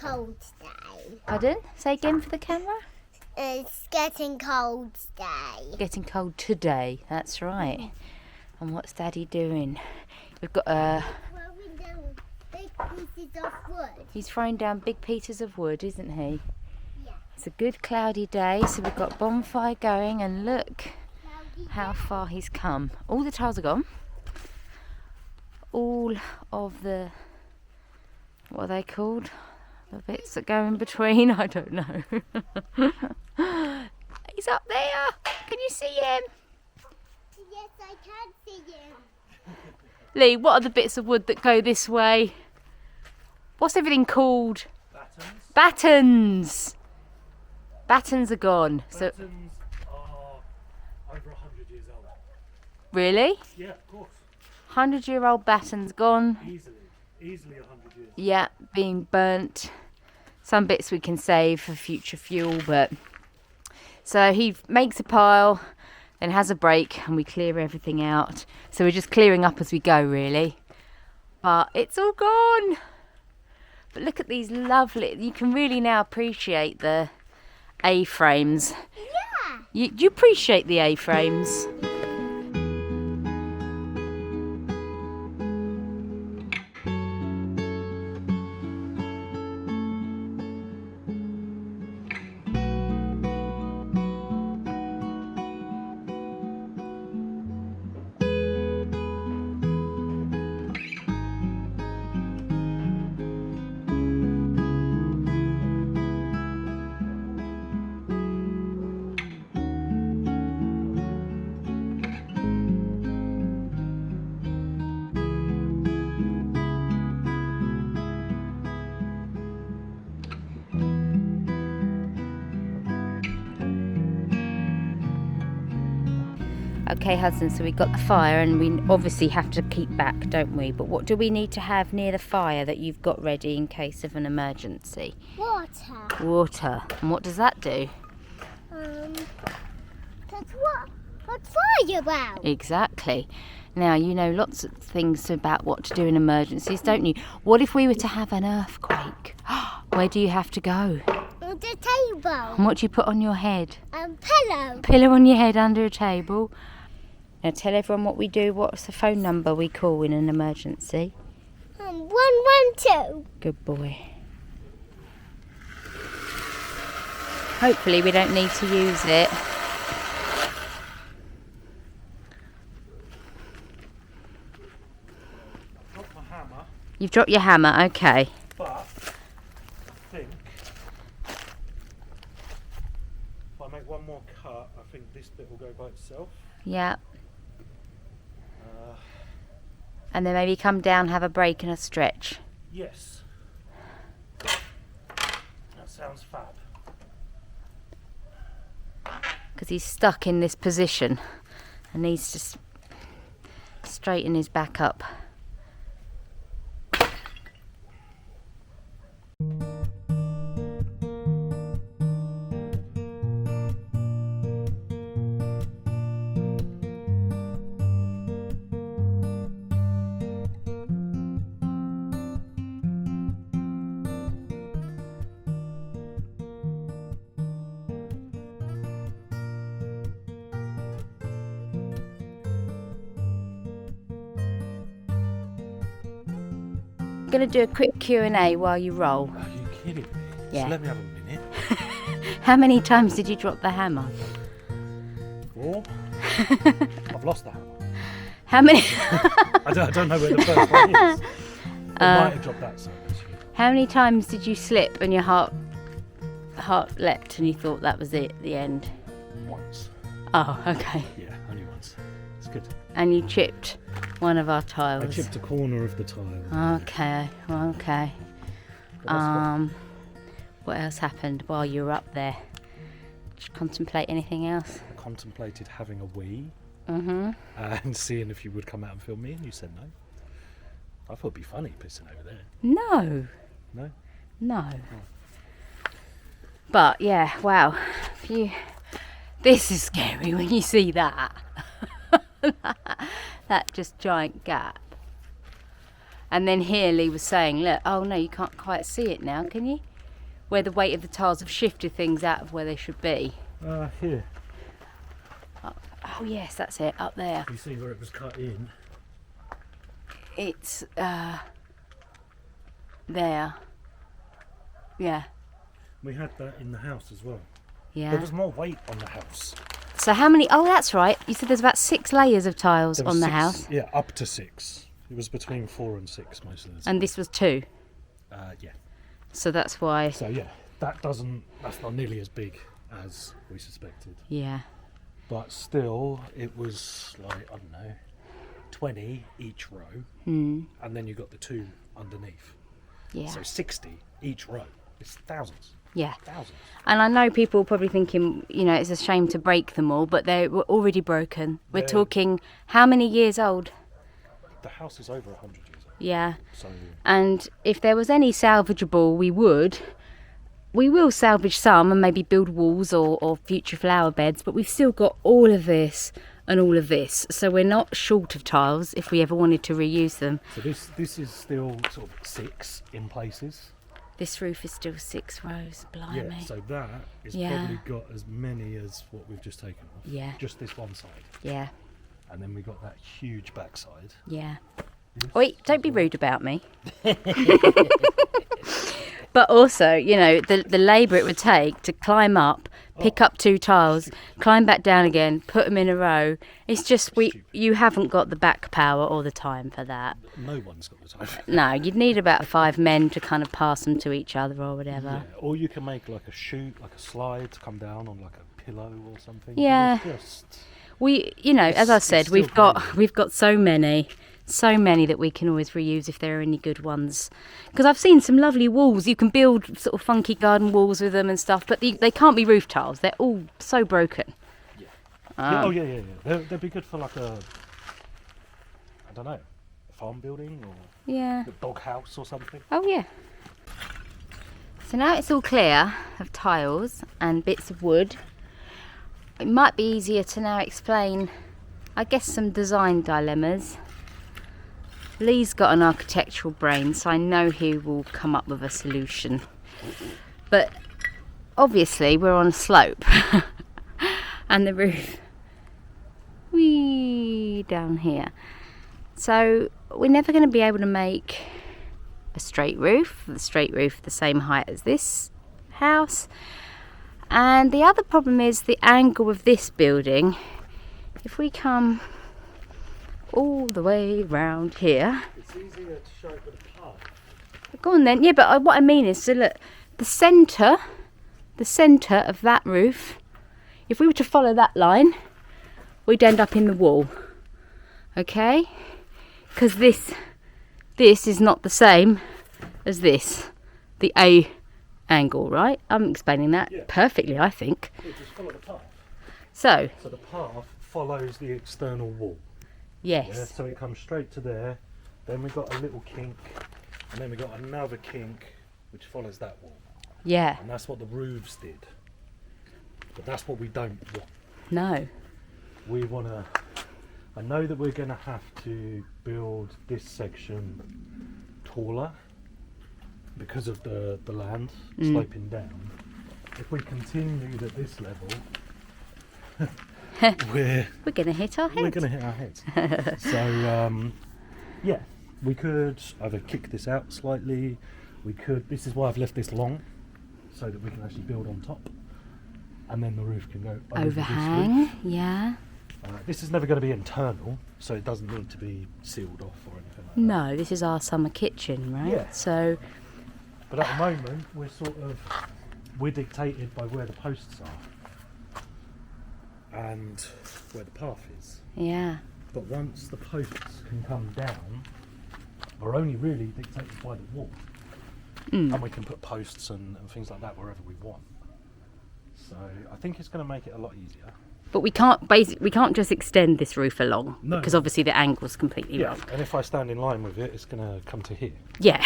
cold today. Pardon? Say again for the camera. It's getting cold today. Getting cold today, that's right. And what's Daddy doing? We've got Throwing down big pieces of wood. he's throwing down big pieces of wood, isn't he? Yeah. It's a good cloudy day, so we've got bonfire going, and look how far he's come. All the tiles are gone. All of the, what are they called? The bits that go in between, I don't know. He's up there. Can you see him? Yes, I can see him. Lee, what are the bits of wood that go this way? What's everything called? Battens. Battens. Battens are gone. So Battens are over 100 years old. really? Yeah, of course. 100-year-old battens gone. Easily 100 years. Yeah, being burnt. Some bits we can save for future fuel, but so he makes a pile, then has a break, and we clear everything out. So we're just clearing up as we go, really. But it's all gone. But look at these lovely. You can really now appreciate the A-frames. Yeah. You appreciate the A-frames? Okay, Hudson, so we got the fire, and we obviously have to keep back, don't we? But what do we need to have near the fire that you've got ready in case of an emergency? Water. Water. And what does that do? That's what's fire about. Exactly. Now, you know lots of things about what to do in emergencies, don't you? What if we were to have an earthquake? Where do you have to go? On the table. And what do you put on your head? Pillow. Pillow on your head under a table. Now tell everyone what we do. What's the phone number we call in an emergency? 112. Good boy. Hopefully we don't need to use it. Got my hammer, You've dropped your hammer, okay. but I think if I make one more cut, I think this bit will go by itself. Yeah. Uh, And then maybe come down, have a break and a stretch. yes. That sounds fab. Because he's stuck in this position and needs to straighten his back up. I'm going to do a quick Q&A while you roll. Are you kidding me? Yeah. So let me have a minute. How many times did you drop the hammer? 4. I've lost the hammer. How many? I don't know where the first one is. I might have dropped that side. Actually. How many times did you slip and your heart leapt and you thought that was it, the end? Once. Oh, okay. Yeah, only once. It's good. And you chipped one of our I tiles. chipped a corner of the tile. Okay, okay. What else happened while you were up there? Did you contemplate anything else? I contemplated having a wee Mm-hmm. and seeing if you would come out and film me, and you said no. I thought it'd be funny pissing over there. No. No? No. But yeah, wow. This is scary when you see that. That just giant gap. And then here Lee was saying, look, oh no, you can't quite see it now, can you? where the weight of the tiles have shifted things out of where they should be. Here. Oh yes, that's it, up there. You see where it was cut in? It's there. Yeah. We had that in the house as well. Yeah. There was more weight on the house. So how many? Oh, that's right. You said there's about 6 layers of tiles There was on the 6, house, Yeah, up to 6. It was between 4 and 6 most of the time. and this was 2. Yeah. So that's why. So yeah, that's not nearly as big as we suspected. Yeah. But still, it was like, I don't know, 20 each row. Hmm. And then you got the 2 underneath. Yeah. So 60 each row. It's thousands. Yeah. Thousands. And I know people are probably thinking, you know, it's a shame to break them all, but they were already broken. We're They're- talking how many years old? The house is over 100 years old. Yeah. So And if there was any salvageable, we will salvage some and maybe build walls or future flower beds, but we've still got all of this and all of this. So we're not short of tiles if we ever wanted to reuse them. So this is still sort of 6 in places. This roof is still 6 rows, blimey. Yeah, so that is Yeah. probably got as many as what we've just taken off. Yeah. Just this one side. Yeah, And then we got that huge backside. yeah. This Wait, don't as be well. rude about me. But also, you know, the labour it would take to climb up, pick up 2 tiles, climb back down again, put them in a row. It's just you haven't got the back power or the time for that. No one's got the time. No, you'd need about 5 men to kind of pass them to each other or whatever. Yeah, or you can make like a chute, like a slide to come down on like a pillow or something. Yeah. It's just, We, you know, as I It's said, still we've got crazy. so many that we can always reuse if there are any good ones. Because I've seen some lovely walls. You can build sort of funky garden walls with them and stuff, but they can't be roof tiles. They're all so broken. yeah. Um, Oh yeah. They'd be good for like a, I don't know, a farm building or Yeah. a dog house or something. Oh yeah. So now it's all clear of tiles and bits of wood. It might be easier to now explain, I guess, some design dilemmas. Lee's got an architectural brain, so I know he will come up with a solution. But obviously we're on a slope and the roof way down here. So we're never going to be able to make a straight roof, the same height as this house. And the other problem is the angle of this building. If we come all the way round here, It's easier to show it with a path. go on then. Yeah, but what I mean is, so look, the centre of that roof, if we were to follow that line, we'd end up in the wall. Okay? Because this is not the same as this, the A angle, right? I'm explaining that Yeah. perfectly, I think. Yeah, just follow the path. So, So the path follows the external wall. yes. Yeah, so it comes straight to there. Then we got a little kink, and then we got another kink which follows that wall. Yeah. And that's what the roofs did. But that's what we don't want. No. We want to. I know that we're going to have to build this section taller because of the land sloping down. If we continued at this level, we're We're going to hit our head. going to hit our heads. So yeah, we could either kick this out slightly. We could. This is why I've left this long, so that we can actually build on top, and then the roof can go over this roof. Overhang, yeah. This is never going to be internal, so it doesn't need to be sealed off or anything like that. No, this is our summer kitchen, right? Yeah. So, But at the moment, we're dictated by where the posts are and where the path is. yeah. But once the posts can come down, we're only really dictated by the wall. And we can put posts and things like that wherever we want. So I think it's going to make it a lot easier. But we can't just extend this roof along, No. because obviously the angle's completely Yeah, wrong. and if I stand in line with it, it's going to come to here Yeah.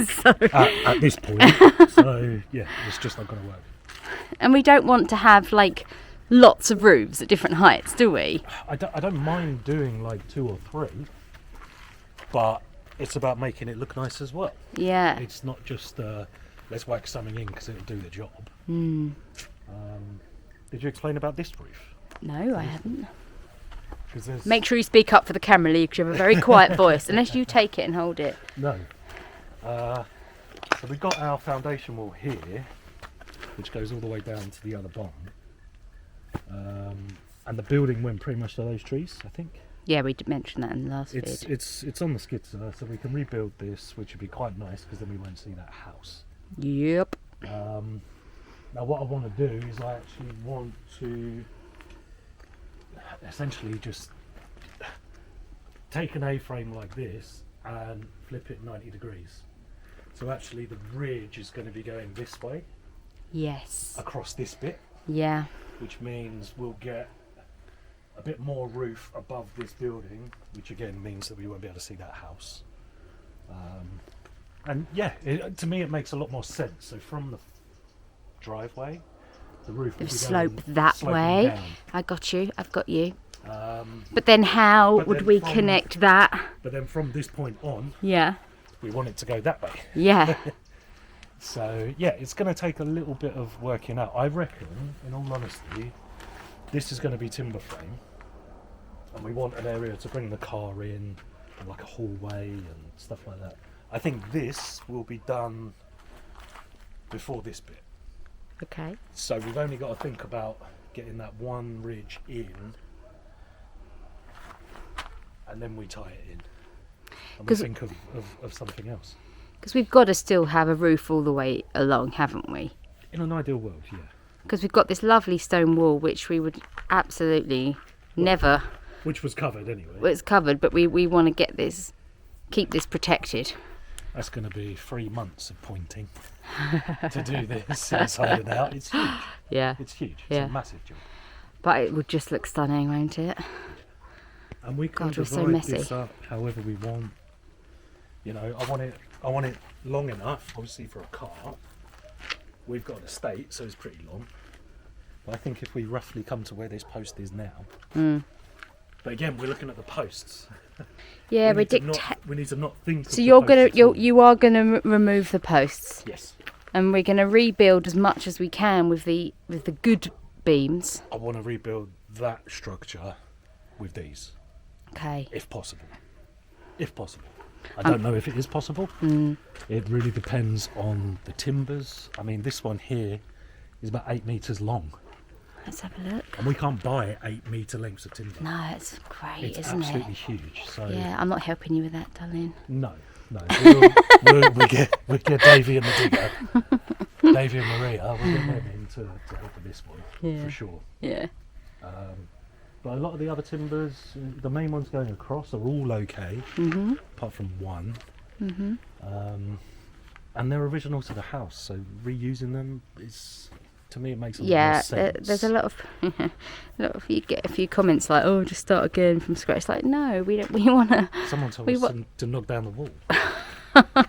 So, at this point. So yeah, it's just not going to work. and we don't want to have like lots of roofs at different heights, do we? I don't mind doing like 2 or 3, but it's about making it look nice as well. Yeah. It's not just let's whack something in because it'll do the job. Did you explain about this roof? No, I haven't. 'Cause there's... Make sure you speak up for the camera, Lee, because you have a very quiet voice, unless you take it and hold it. No. So we've got our foundation wall here, which goes all the way down to the other barn. And the building went pretty much to those trees, I think. Yeah, we did mention that in the last vid. It's on the skizzer, so we can rebuild this, which would be quite nice because then we won't see that house. Yep. Now what I want to do is I actually want to essentially just take an A-frame like this and flip it 90 degrees. So actually the ridge is going to be going this way. Yes. Across this bit. Yeah. Which means we'll get a bit more roof above this building, which again means that we won't be able to see that house. And yeah, to me it makes a lot more sense. So from the driveway, the roof will be slope that way. down. I got you. I've got you. But then how would we connect that? But then from this point on, yeah, we want it to go that way. Yeah. So yeah, it's going to take a little bit of working out. I reckon, in all honesty, this is going to be timber frame, and we want an area to bring the car in, and like a hallway and stuff like that. I think this will be done before this bit. Okay. So we've only got to think about getting that one ridge in, and then we tie it in. And we think of something else. Because we've got to still have a roof all the way along, haven't we? In an ideal world, yeah. Because we've got this lovely stone wall, which we would absolutely never... Which was covered anyway. Well, it's covered, but we want to get this, keep this protected. That's going to be 3 months of pointing to do this inside and out. It's huge. Yeah. It's huge. It's Yeah. a massive job. But it would just look stunning, won't it? And we can God, we're divide so messy. this up however we want. You know, I want it long enough, obviously, for a car. We've got an estate, so it's pretty long. But I think if we roughly come to where this post is now, but again, we're looking at the posts. Yeah, we need to not think. So you are gonna remove the posts. Yes. And we're gonna rebuild as much as we can with the good beams. I want to rebuild that structure with these. Okay. If possible. If possible. I don't know if it is possible. It really depends on the timbers. I mean, this one here is about 8 metres long. Let's have a look. And we can't buy 8 metre lengths of timber. No, it's great, It's isn't absolutely it? huge. So Yeah, I'm not helping you with that, darling. No. we get Davey and the digger, Davey and Maria. We'll get them in to help with this one for sure. Yeah. But a lot of the other timbers, the main ones going across, are all okay, apart from one. And they're original to the house, so reusing them is, to me, it makes a lot more sense. There's a lot of, you get a few comments like, "Oh, just start again from scratch." Like, no, we don't. We want to. Someone told us to knock down the wall.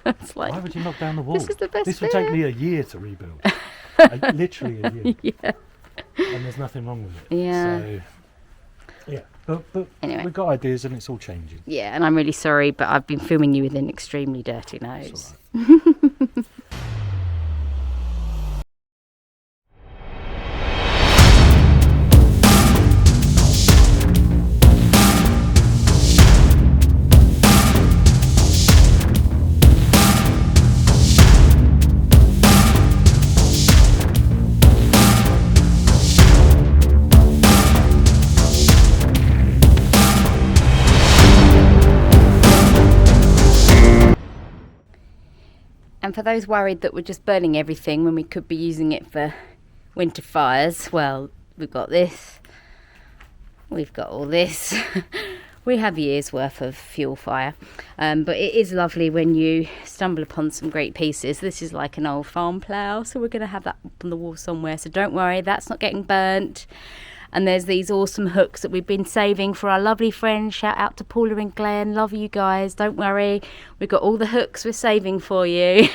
It's like, why would you knock down the wall? This is the best This would bit. take me a year to rebuild. Literally a year. Yeah. And there's nothing wrong with it. Yeah. So, yeah, but Anyway. we've got ideas and it's all changing. Yeah, and I'm really sorry, but I've been filming you with an extremely dirty nose. It's all right. And for those worried that we're just burning everything when we could be using it for winter fires, well, we've got this. We've got all this. We have years worth of fuel fire. But it is lovely when you stumble upon some great pieces. This is like an old farm plough, so we're going to have that up on the wall somewhere. So don't worry, that's not getting burnt. And there's these awesome hooks that we've been saving for our lovely friends. Shout out to Paula and Glenn. Love you guys. Don't worry. We've got all the hooks we're saving for you.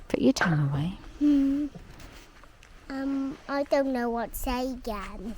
Put your tongue away. I don't know what want sagan.